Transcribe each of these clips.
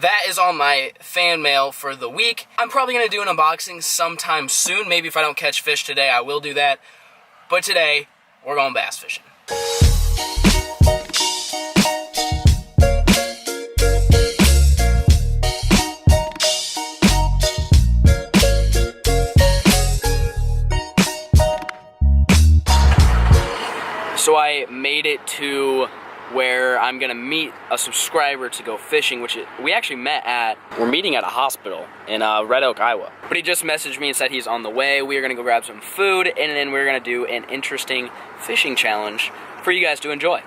that is all my fan mail for the week. I'm probably going to do an unboxing sometime soon. Maybe if I don't catch fish today, I will do that. But today, we're going bass fishing. So I made it to where I'm gonna meet a subscriber to go fishing, which we actually met at, we're meeting at a hospital in Red Oak, Iowa. But he just messaged me and said he's on the way. We are gonna go grab some food, and then we're gonna do an interesting fishing challenge for you guys to enjoy.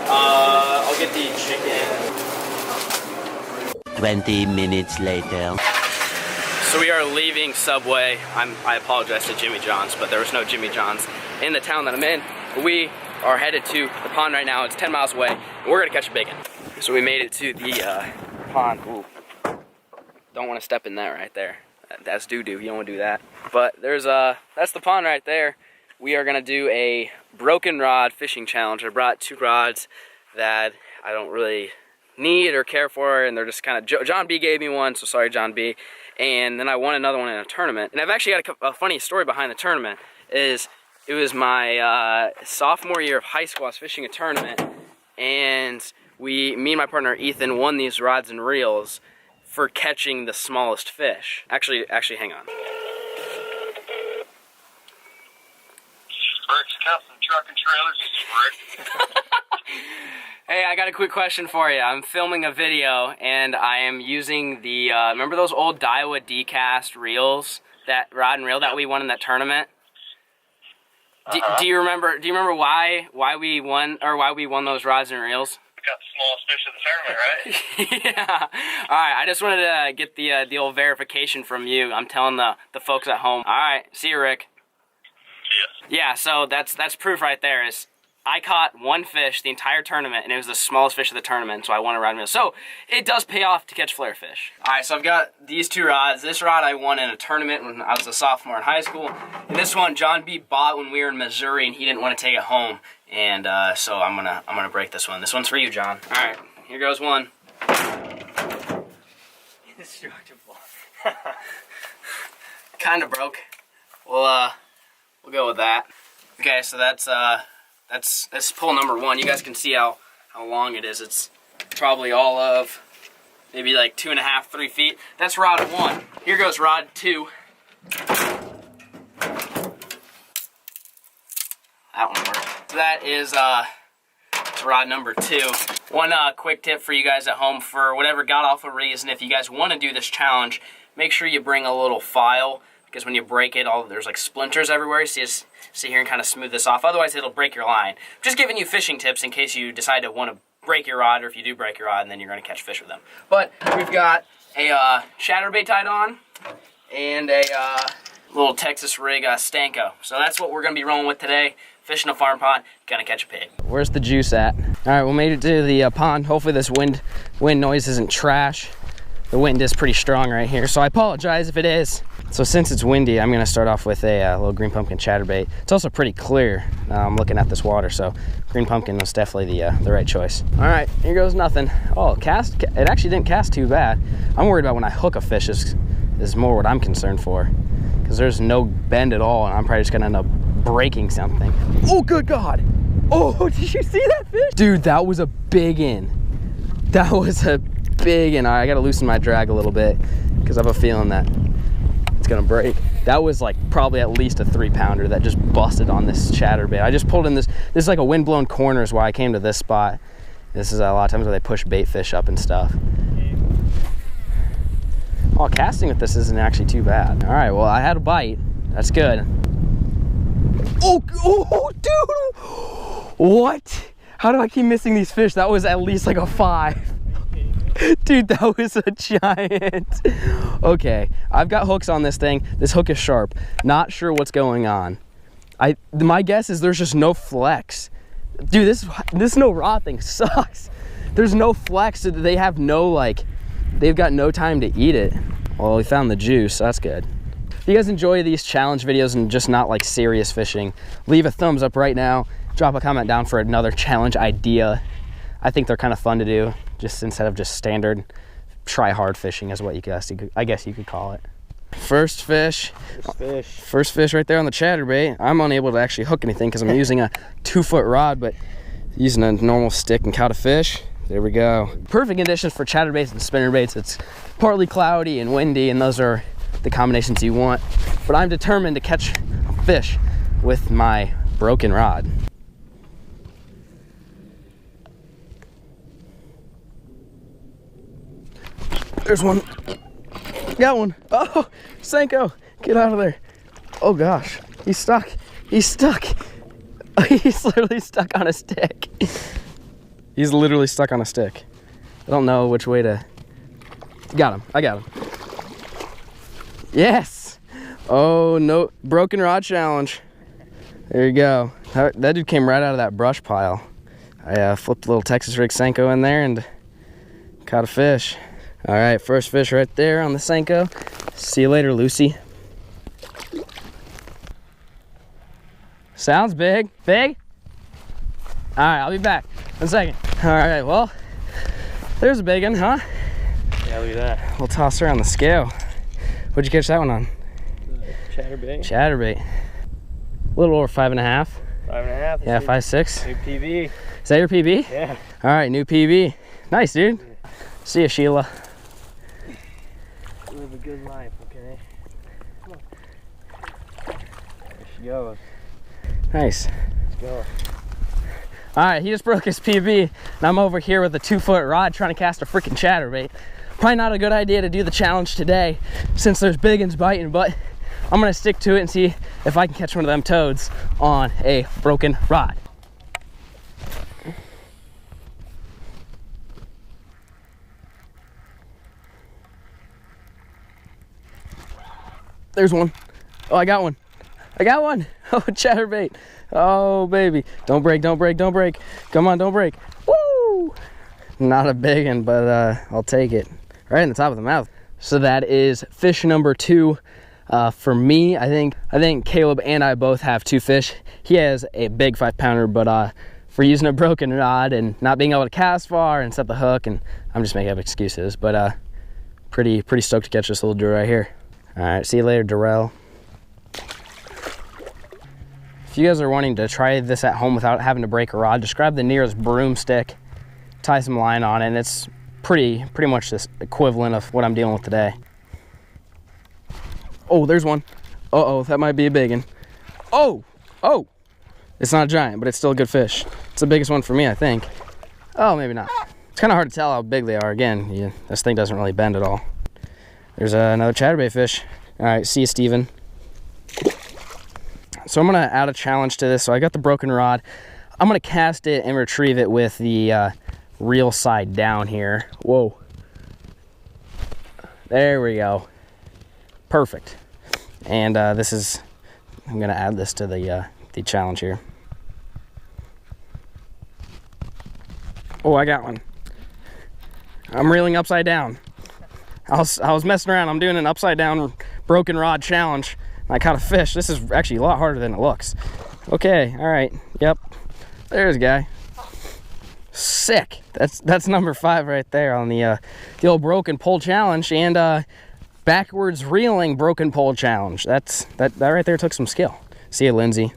I'll get the chicken. 20 minutes later. So we are leaving Subway. I apologize to Jimmy John's, but there was no Jimmy John's in the town that I'm in. We are headed to the pond right now. It's 10 miles away, and we're gonna catch a big one. So we made it to the pond. Ooh. Don't want to step in that right there. That's doo-doo, you don't want to do that. But there's that's the pond right there. We are gonna do a broken rod fishing challenge. I brought 2 rods that I don't really need or care for, and they're just kind of, John B gave me one, so sorry John B. And then I won another one in a tournament. And I've actually got a funny story behind the tournament. It was my sophomore year of high school. I was fishing a tournament, and me and my partner Ethan won these rods and reels for catching the smallest fish. Actually, hang on. Rick's Custom Truck and Trailers. This is Rick. Hey, I got a quick question for you. I'm filming a video, and I am using the, remember those old Daiwa D-cast reels, that rod and reel that we won in that tournament? Do you remember why we won, or why we won those rods and reels? We got the smallest fish in the tournament, right? Yeah. All right, I just wanted to get the old verification from you. I'm telling the folks at home. All right, see you, Rick. See ya. Yeah, so that's proof right there. Is I caught 1 fish the entire tournament, and it was the smallest fish of the tournament, so I won a rod and reel. So it does pay off to catch flare fish. All right, so I've got these 2 rods. This rod I won in a tournament when I was a sophomore in high school, and this one John B bought when we were in Missouri, and he didn't want to take it home, and so I'm gonna break this one. This one's for you, John. All right, here goes one. Indestructible. Kind of broke. We'll go with that. Okay, so that's pull number 1. You guys can see how long it is. It's probably all of maybe like 2.5, 3 feet. That's rod 1. Here goes rod 2. That one worked. So that is rod number 2. One quick tip for you guys at home, for whatever god-awful reason, if you guys want to do this challenge, make sure you bring a little file, because when you break it, there's like splinters everywhere. So you just sit here and kind of smooth this off. Otherwise, it'll break your line. Just giving you fishing tips in case you decide to want to break your rod, or if you do break your rod, and then you're going to catch fish with them. But we've got a chatterbait tied on, and a little Texas rig Stanko. So that's what we're going to be rolling with today. Fishing a farm pond, gonna catch a pig. Where's the juice at? All right, we made it to the pond. Hopefully this wind noise isn't trash. The wind is pretty strong right here, so I apologize if it is. So since it's windy, I'm gonna start off with a little green pumpkin chatterbait. It's also pretty clear. I'm looking at this water, so green pumpkin was definitely the right choice. All right, here goes nothing. Oh, it actually didn't cast too bad. I'm worried about when I hook a fish is more what I'm concerned for, because there's no bend at all, and I'm probably just gonna end up breaking something. Oh, good God. Oh, did you see that fish? Dude, that was a big one. That was a big one. I gotta loosen my drag a little bit, because I have a feeling that it's gonna break. That was like probably at least a 3-pounder that just busted on this chatterbait. I just pulled in this is like a windblown corner is why I came to this spot. This is a lot of times where they push bait fish up and stuff. Oh, casting with this isn't actually too bad. All right, well, I had a bite. That's good. Oh, dude! What? How do I keep missing these fish? That was at least like a 5. Dude, that was a giant. Okay, I've got hooks on this thing. This hook is sharp. Not sure what's going on. My guess is there's just no flex. Dude, this no rod thing sucks. There's no flex. So they have no, like, they've got no time to eat it. Well, we found the juice, so that's good. If you guys enjoy these challenge videos and just not like serious fishing, leave a thumbs up right now. Drop a comment down for another challenge idea. I think they're kind of fun to do, just instead of just standard try hard fishing is what I guess you could call it. First fish right there on the chatterbait. I'm unable to actually hook anything because I'm using a 2-foot rod, but using a normal stick and caught a fish. There we go. Perfect conditions for chatterbaits and spinnerbaits. It's partly cloudy and windy, and those are the combinations you want. But I'm determined to catch a fish with my broken rod. There's one. Got one. Oh, Senko, get out of there. Oh gosh, he's stuck. He's stuck. He's literally stuck on a stick. He's literally stuck on a stick. I don't know which way to... Got him. I got him. Yes. Oh, no. Broken rod challenge. There you go. That dude came right out of that brush pile. I flipped a little Texas rig Senko in there and caught a fish. All right, first fish right there on the Senko. See you later, Lucy. Sounds big. Big? All right, I'll be back. 1 second. All right, well, there's a big one, huh? Yeah, look at that. We'll toss her on the scale. What'd you catch that one on? Chatterbait. Chatterbait. A little over 5.5. 5.5. Yeah, 5.6. New PB. Is that your PB? Yeah. All right, new PB. Nice, dude. Yeah. See ya, Sheila. Live a good life, okay? Come on. There she goes. Nice. Let's go. All right, he just broke his PB, and I'm over here with a 2-foot rod trying to cast a freaking chatterbait. Probably not a good idea to do the challenge today since there's big ones biting, but I'm gonna stick to it and see if I can catch one of them toads on a broken rod. There's one. Oh, I got one. I got one. Oh, chatterbait. Oh, baby. Don't break, don't break, don't break. Come on, don't break. Woo! Not a big one, but I'll take it. Right in the top of the mouth. So that is fish number 2. For me, I think Caleb and I both have 2 fish. He has a big 5-pounder, but for using a broken rod and not being able to cast far and set the hook, and I'm just making up excuses, but pretty stoked to catch this little dude right here. All right, see you later, Darrell. If you guys are wanting to try this at home without having to break a rod, just grab the nearest broomstick, tie some line on it, and it's pretty much this equivalent of what I'm dealing with today. Oh, there's one. Uh-oh, that might be a big one. Oh! It's not a giant, but it's still a good fish. It's the biggest one for me, I think. Oh, maybe not. It's kind of hard to tell how big they are. Again, this thing doesn't really bend at all. There's another chatterbait fish. All right, see you, Steven. So I'm gonna add a challenge to this. So I got the broken rod. I'm gonna cast it and retrieve it with the reel side down here. Whoa. There we go. Perfect. And I'm gonna add this to the challenge here. Oh, I got one. I'm reeling upside down. I was messing around. I'm doing an upside down broken rod challenge. I caught a fish. This is actually a lot harder than it looks. Okay, all right. Yep. There's a guy. Sick. That's number 5 right there on the old broken pole challenge and backwards reeling broken pole challenge. That right there took some skill. See you, Lindsay.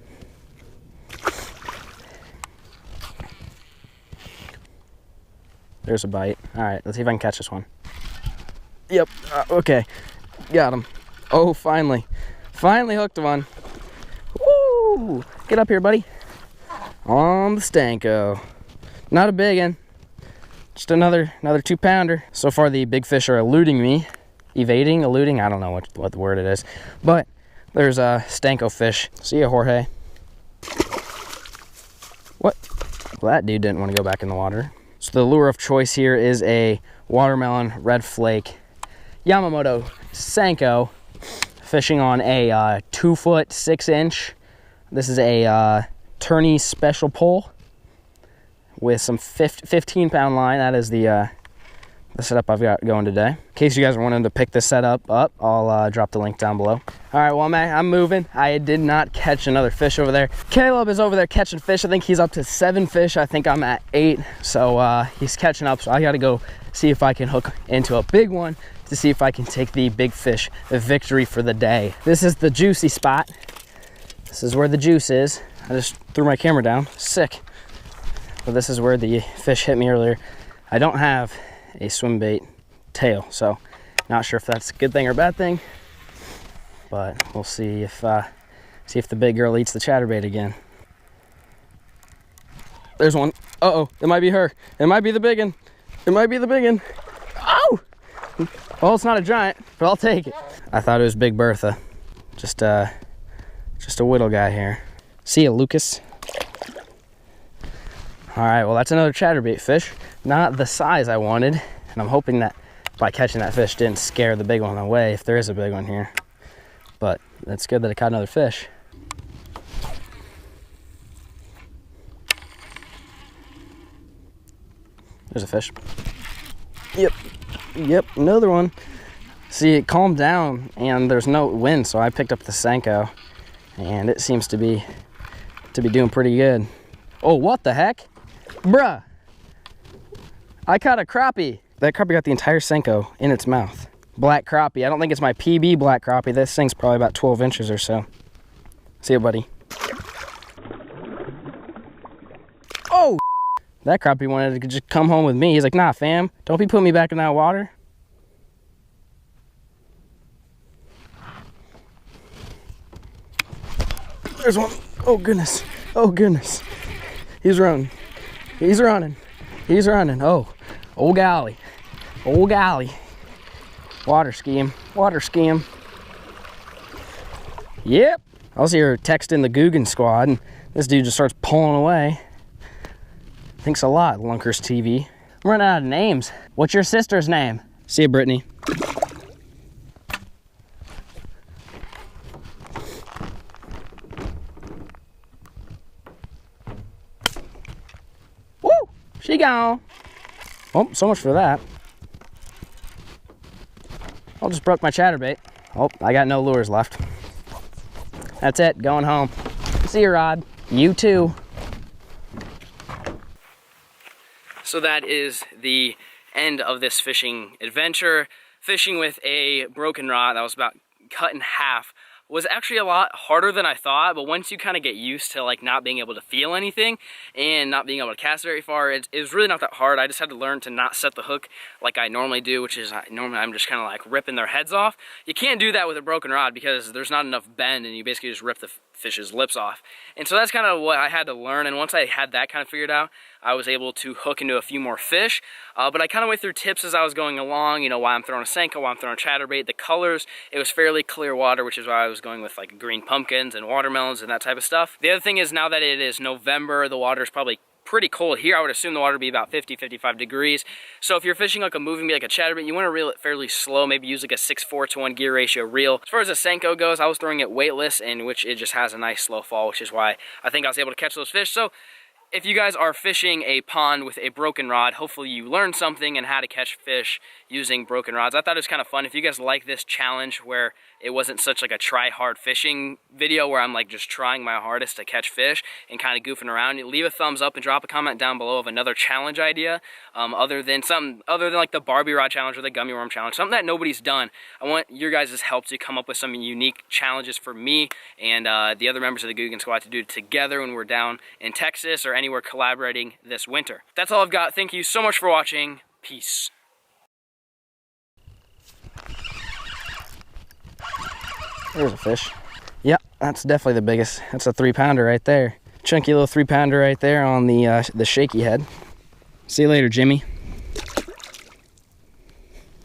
There's a bite. All right, let's see if I can catch this one. Yep, okay, got him. Oh, finally hooked one. Woo! Get up here, buddy. On the Stanko. Not a big one. Just another 2-pounder. So far, the big fish are eluding me. Eluding, I don't know what the word it is. But there's a Stanko fish. See ya, Jorge. What? Well, that dude didn't want to go back in the water. So the lure of choice here is a watermelon red flake Yamamoto Senko, fishing on a 2-foot 6-inch. This is a tourney special pole with some 15-pound line. That is the the setup I've got going today. In case you guys are wanting to pick this setup up, I'll drop the link down below. All right, well, I'm moving. I did not catch another fish over there. Caleb is over there catching fish. I think he's up to 7 fish. I think I'm at 8. So he's catching up. So I got to go see if I can hook into a big one to see if I can take the big fish, the victory for the day. This is the juicy spot. This is where the juice is. I just threw my camera down. Sick. But this is where the fish hit me earlier. I don't have a swim bait tail, so not sure if that's a good thing or a bad thing, but we'll see if the big girl eats the chatterbait again. There's one. Uh-oh, it might be her. It might be the big one. It might be the big one. Oh! Well, it's not a giant, but I'll take it. I thought it was Big Bertha. Just a whittle guy here. See ya, Lucas. All right, well, that's another chatterbait fish. Not the size I wanted, and I'm hoping that by catching that fish didn't scare the big one away, if there is a big one here. But it's good that I caught another fish. There's a fish. Yep, another one. See, it calmed down, and there's no wind, so I picked up the Senko, and it seems to be doing pretty good. Oh, what the heck? Bruh, I caught a crappie. That crappie got the entire Senko in its mouth. Black crappie. I don't think it's my PB black crappie. This thing's probably about 12 inches or so. See ya, buddy. Oh, that crappie wanted to just come home with me. He's like, nah, fam, don't be putting me back in that water. There's one. Oh, goodness. Oh, goodness. He's running. He's running. He's running. Oh golly. Oh golly. Water ski him. Yep. I was here texting the Guggen squad, and this dude just starts pulling away. Thanks a lot, Lunkers TV. I'm running out of names. What's your sister's name? See ya, Brittany. She gone. Oh, so much for that. I just broke my chatterbait. Oh, I got no lures left. That's it, going home. See you, Rod. You too. So that is the end of this fishing adventure. Fishing with a broken rod that was about cut in half was actually a lot harder than I thought, but once you kind of get used to like not being able to feel anything and not being able to cast very far, it was really not that hard. I just had to learn to not set the hook like I normally do, which is normally I'm just kind of like ripping their heads off. You can't do that with a broken rod because there's not enough bend, and you basically just rip the fish's lips off. And so that's kind of what I had to learn, and once I had that kind of figured out, I was able to hook into a few more fish. But I kind of went through tips as I was going along, you know, why I'm throwing a Senko, why I'm throwing a chatterbait, the colors. It was fairly clear water, which is why I was going with like green pumpkins and watermelons and that type of stuff. The other thing is, now that it is November, the water is probably pretty cold here. I would assume the water would be about 50-55 degrees. So if you're fishing like a moving bait, like a chatterbait, you want to reel it fairly slow. Maybe use like a 6:4 to 1 gear ratio reel. As far as the Senko goes, I was throwing it weightless, in which it just has a nice slow fall, which is why I think I was able to catch those fish. So if you guys are fishing a pond with a broken rod, hopefully you learned something and how to catch fish using broken rods. I thought it was kind of fun. If you guys like this challenge where it wasn't such like a try hard fishing video where I'm like just trying my hardest to catch fish and kind of goofing around, leave a thumbs up and drop a comment down below of another challenge idea other than like the Barbie rod challenge or the gummy worm challenge, something that nobody's done. I want your guys' help to come up with some unique challenges for me and the other members of the Guggen squad to do together when we're down in Texas or anywhere collaborating this winter. That's all I've got. Thank you so much for watching. Peace. There's a fish. Yep, that's definitely the biggest. That's a 3-pounder right there. Chunky little 3-pounder right there on the shaky head. See you later, Jimmy.